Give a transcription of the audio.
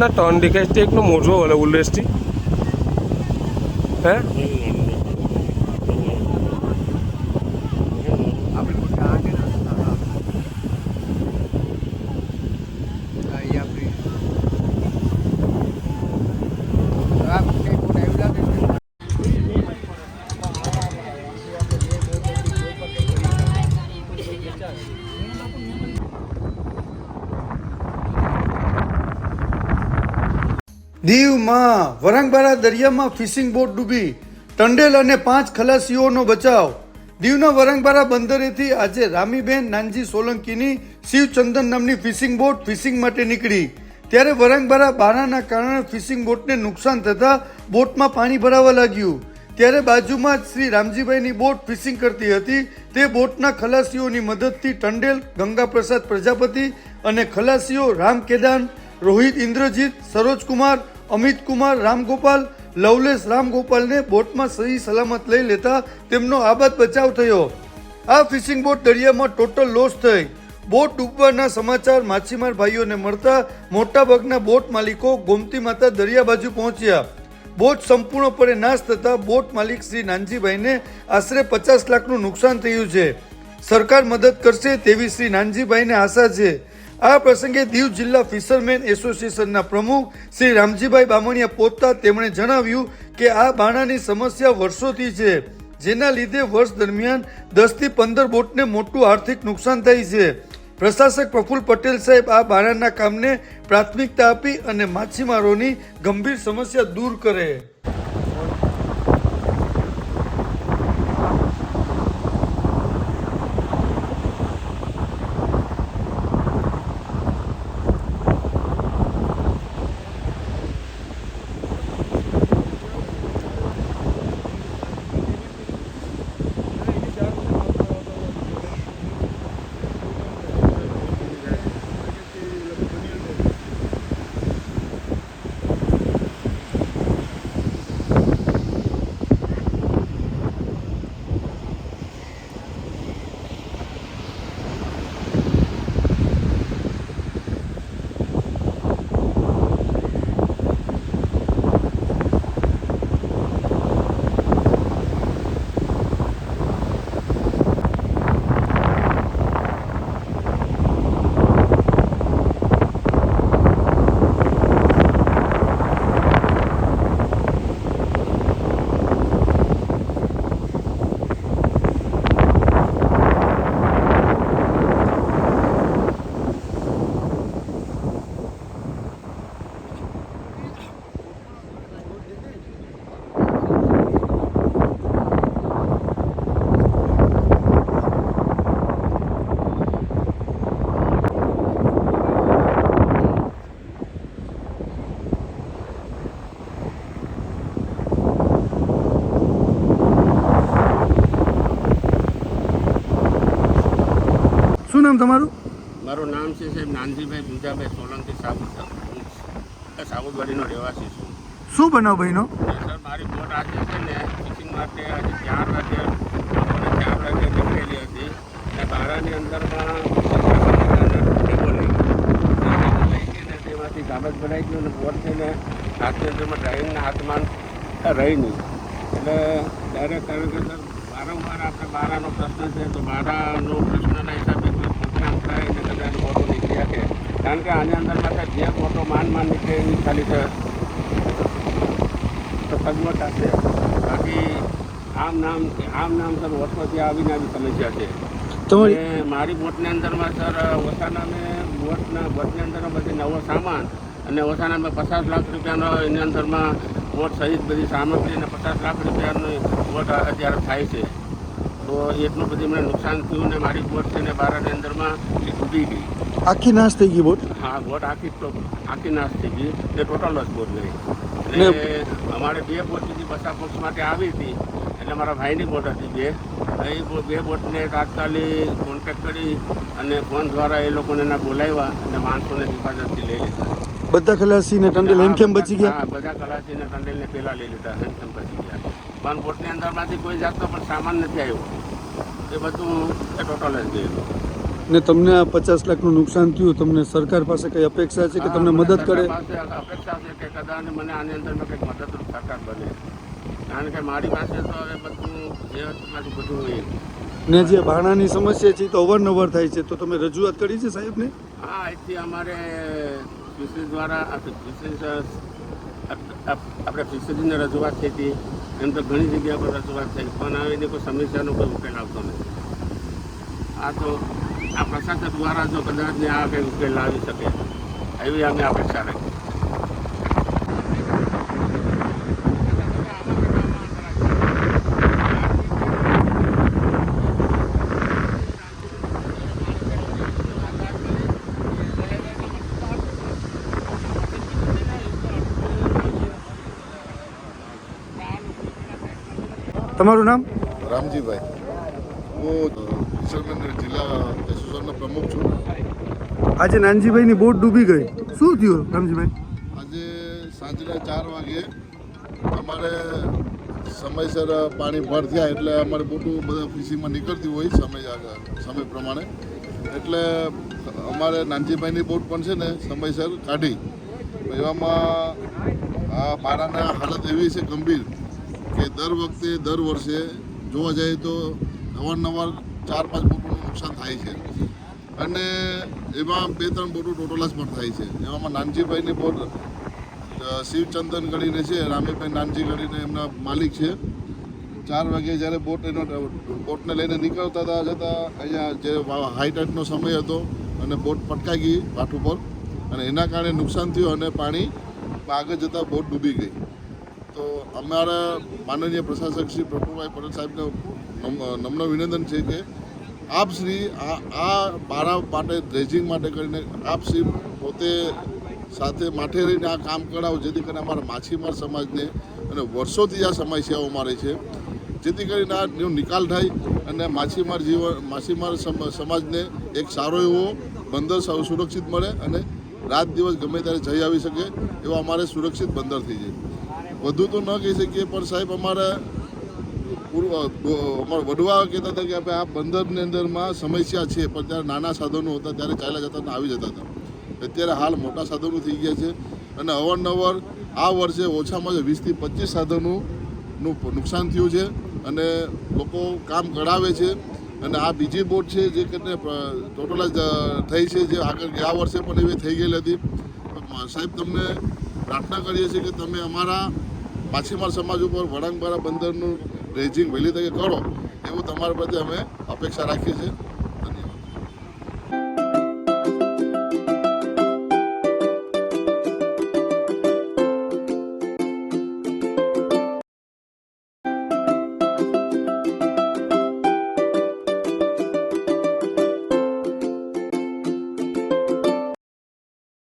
ના ટર્ન દેખાય છે એકનો મોટો ઓલે ઉલ્લેસથી હે દીવમાં વરાંગબારા દરિયામાં ફિશિંગ બોટ ડૂબી, ટંડેલ અને 5 ખલાસીઓનો બચાવ. દીવના વરાંગબારા બંદરેથી આજે રામીબેન નાનજી સોલંકીની શિવચંદન નામની ફિશિંગ બોટ ફિશિંગ માટે નીકળી, ત્યારે વરાંગબારા બારાના કારણે ફિશિંગ બોટને નુકસાન થતાં બોટમાં પાણી ભરાવા લાગ્યું. ત્યારે બાજુમાં જ શ્રી રામજીભાઈની બોટ ફિશિંગ કરતી હતી. તે બોટના ખલાસીઓની મદદથી ટંડેલ ગંગાપ્રસાદ પ્રજાપતિ અને ખલાસીઓ રામ કેદાન, રોહિત ઇન્દ્રજીત, સરોજકુમાર, અમિતકુમાર રામગોપાલ, લવલેશ રામગોપાલને બોટમાં સહી સલામત લઈ લેતા તેમનો આબાદ બચાવ થયો. આ ફિશિંગ બોટ દરિયામાં ટોટલ લોસ થઈ. બોટ ડૂબવાના સમાચાર માછીમાર ભાઈઓને મળતા મોટાભાગના બોટ માલિકો ગોમતી માતા દરિયા બાજુ પહોંચ્યા. બોટ સંપૂર્ણપણે નાશ થતા બોટ માલિક શ્રી નાનજીભાઈને આશરે 50 લાખનું નુકસાન થયું છે. સરકાર મદદ કરશે તેવી શ્રી નાનજીભાઈને આશા છે. આ પ્રસંગે દીવ જિલ્લા ફિશરમેન એસોસિએશનના પ્રમુખ શ્રી રામજીભાઈ બામણિયા પહોંચતા તેમણે જણાવ્યું કે આ બાણાની સમસ્યા વર્ષોથી છે, જેના લીધે વર્ષ દરમિયાન 10 થી 15 બોટને મોટું આર્થિક નુકસાન થાય છે. પ્રશાસક પ્રફુલ્લ પટેલ સાહેબ આ બાણાના કામને પ્રાથમિકતા આપી અને માછીમારોની ગંભીર સમસ્યા દૂર કરે. શું નામ તમારું? મારું નામ છે સાહેબ નાનજીભાઈ પૂંજાભાઈ સોલંકી સાબુદવાડીનો રહેવાસી છું. શું બનાવ ભાઈનો? સર મારી બોટ આજે છે ને ફિશિંગ માટે આજે 4 વાગે નીકળેલી હતી અને બારાની અંદરમાં તેમાંથી કાગળ ભરાઈ ગયું અને બોટ છે ને હાથની અંદરમાં ડ્રાઈવરના હાથમાં રહી નહીં. એટલે ડાયરેક્ટ સર વારંવાર આપણે બારાનો પ્રશ્ન છે તો બારાનો પ્રશ્નના હિસાબે કોઈ પ્રોગ્રામ થાય ને કદાચ બોટો નીકળી શકે, કારણ કે આની અંદરમાં જે બોટો માન નીકળે એની ખાલી છે તો સગવડ થશે. બાકી આમ નામ સર વર્ષોથી આવીને આવી સમસ્યા છે. મારી બોટની અંદરમાં સર ઓછાના બોટની અંદરમાં બધી નવો સામાન અને ઓછાના 50 લાખ રૂપિયાનો એની અંદરમાં બોટ સહિત બધી સામગ્રી અને 50 લાખ રૂપિયાની બોટ અત્યારે થાય છે. તો એટલું બધું મને નુકસાન થયું ને મારી બોટ છે ને બારાની અંદરમાં ડૂબી ગઈ. આખી નાશ થઈ ગઈ બોટ? હા, બોટ આખી નાશ થઈ ગઈ ને ટોટલ જ બોટ ગઈ. એટલે અમારે 2 બોટ બીજી બસા બોક્સ માટે આવી હતી, એટલે મારા ભાઈની બોટ હતી એ 2 બોટને તાત્કાલિક કોન્ટેક્ટ કરી અને ફોન દ્વારા એ લોકોને બોલાવ્યા અને માણસોને હિફાજતથી લઈ લીધા. બધા ખલાસીને ટંડેલ હેમખેમ બચી ગયા? હા, બધા ખલાસીને ટંડેલને પહેલાં લઈ લીધા, હેમખેમ બચી ગયા. પણ બોટની અંદરમાંથી કોઈ જાતનો પણ સામાન નથી આવ્યો, એ બધું ટોટલ જ ગયેલું. ને તમને આ 50 લાખનું નુકસાન થયું, તમને સરકાર પાસે કઈ અપેક્ષા છે કે તમને મદદ કરે? અપેક્ષા છે કે કદાચ મને આની અંદરમાં કંઈક મદદરૂપ સરકાર બને, કારણ કે મારી પાસે તો હવે બધું જે મારું બધું હોય. ને જે ભાડાની સમસ્યા છે એ તો અવારનવાર થાય છે, તો તમે રજૂઆત કરી છે સાહેબને? હા, અહીંથી અમારે ફિશરીઝ દ્વારા આપણે ફિશરીઝને રજૂઆત થઈ હતી, એમ તો ઘણી જગ્યા પર રજૂઆત થઈ, પણ આવીને કોઈ સમસ્યાનો કોઈ ઉકેલ આવતો નથી. આ તો આ પ્રશાસન દ્વારા જો કદાચ ને આ કંઈ ઉકેલ લાવી શકે એવી અમે અપેક્ષા રાખીએ. તમારું નામ? રામજીભાઈ, હું કિશોરગંજ જિલ્લા એસોસિએશનનો પ્રમુખ છું. આજે નાનજીભાઈની બોટ ડૂબી ગઈ, શું થયું રામજીભાઈ? આજે સાંજના 4 વાગે અમારે સમયસર પાણી ભર થયા એટલે અમારે બોટું બધા ફિશિંગમાં નીકળતી હોય સમય પ્રમાણે, એટલે અમારે નાનજીભાઈની બોટ પણ છે ને સમયસર કાઢી. એવામાં આ પારાના હાલત એવી છે ગંભીર કે દર વર્ષે જોવા જઈએ તો અવારનવાર 4-5 બોટોનું નુકસાન થાય છે, અને એમાં 2-3 બોટો ટોટલાસ પણ થાય છે. એવામાં નાનજીભાઈની બોટ શિવચંદન કરીને છે, રામીભાઈ નાનજી કરીને એમના માલિક છે. 4 વાગે જ્યારે બોટને લઈને નીકળતા હતા જતાં અહીંયા જે હાઈ ટાઈડનો સમય હતો અને બોટ પટકાઈ ગઈ વાટ ઉપર, અને એના કારણે નુકસાન થયું અને પાણી આગળ જતાં બોટ ડૂબી ગઈ. તો અમારા માનનીય પ્રશાસક શ્રી પ્રફુલભાઈ પટેલ સાહેબને નમ્ર વિનંદન છે કે આપ શ્રી આ પારા માટે ડ્રેજિંગ માટે કરીને આપ શ્રી પોતે સાથે માથે રહીને આ કામ કરાવો, જેથી કરીને અમારા માછીમાર સમાજને અને વર્ષોથી આ સમસ્યાઓ અમારે છે, જેથી કરીને આ નિકાલ થાય અને માછીમાર સમાજને એક સારો એવો બંદર સુરક્ષિત મળે અને રાત દિવસ ગમે ત્યારે જઈ આવી શકે એવા અમારે સુરક્ષિત બંદર થઈ જાય. વધુ તો ન કહી શકીએ, પણ સાહેબ અમારે વડવા કહેતા હતા કે આપણે આ બંદરની અંદરમાં સમસ્યા છે, પણ ત્યારે નાના સાધનો હતા ત્યારે ચાલ્યા જતા આવી જતા હતા. અત્યારે હાલ મોટા સાધનો થઈ ગયા છે અને અવારનવાર આ વર્ષે ઓછામાં ઓછા 20 થી 25 સાધનોનું નુકસાન થયું છે અને લોકો કામ કરાવે છે. અને આ બીજી બોટ છે જે કરીને ટોટલ જ થઈ છે, જે આગળ ગયા વર્ષે પણ એવી થઈ ગયેલી હતી. સાહેબ, તમને પ્રાર્થના કરીએ છીએ કે તમે અમારા માછીમાર સમાજ ઉપર વળાંકબારા બંદરનું ડ્રેજિંગ વહેલી તકે કરો એવું તમારા પ્રત્યે અમે અપેક્ષા રાખીએ છીએ.